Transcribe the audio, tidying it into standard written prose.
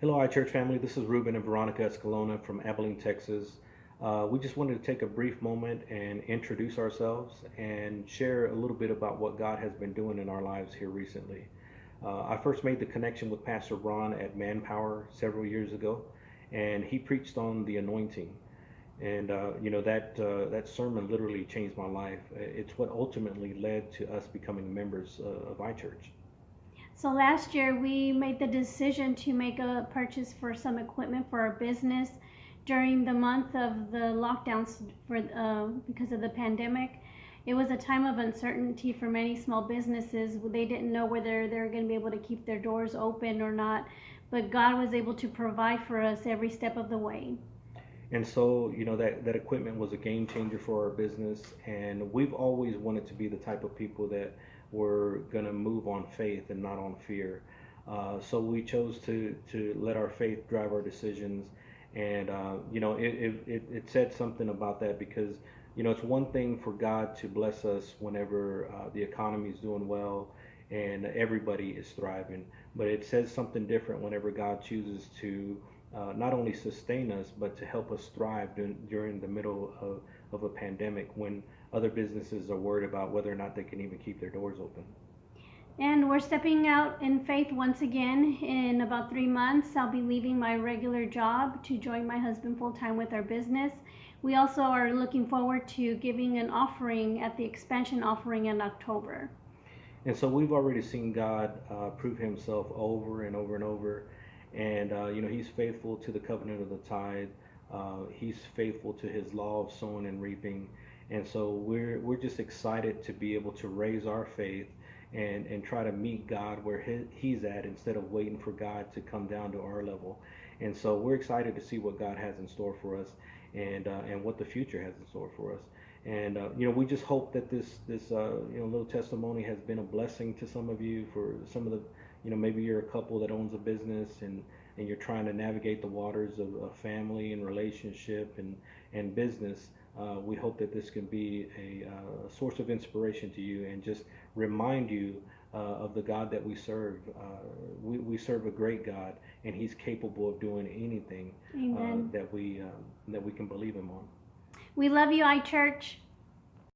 Hello, iChurch family. This is Ruben and Veronica Escalona from Abilene, Texas. We just wanted to take a brief moment and introduce ourselves and share a little bit about what God has been doing in our lives here recently. I first made the connection with Pastor Ron at Manpower several years ago, and he preached on the anointing. And that sermon literally changed my life. It's what ultimately led to us becoming members of iChurch. So last year we made the decision to make a purchase for some equipment for our business during the month of the lockdowns because of the pandemic. It was a time of uncertainty for many small businesses. They didn't know whether they were going to be able to keep their doors open or not, but God was able to provide for us every step of the way. And so, that equipment was a game changer for our business. And we've always wanted to be the type of people that were going to move on faith and not on fear. So we chose to let our faith drive our decisions. And, it said something about that because, it's one thing for God to bless us whenever the economy is doing well and everybody is thriving. But it says something different whenever God chooses to not only sustain us, but to help us thrive during the middle of a pandemic when other businesses are worried about whether or not they can even keep their doors open. And we're stepping out in faith once again. In about 3 months, I'll be leaving my regular job to join my husband full time with our business. We also are looking forward to giving an offering at the expansion offering in October. And so we've already seen God prove himself over and over and over. And, he's faithful to the covenant of the tithe. He's faithful to his law of sowing and reaping. And so we're just excited to be able to raise our faith and try to meet God where he's at instead of waiting for God to come down to our level. And so we're excited to see what God has in store for us and what the future has in store for us. And we just hope that this little testimony has been a blessing to some of you. For some of the, maybe you're a couple that owns a business and you're trying to navigate the waters of family and relationship and business. We hope that this can be a source of inspiration to you and just remind you of the God that we serve. We serve a great God, and He's capable of doing anything Amen. that we can believe Him on. We love you, iChurch.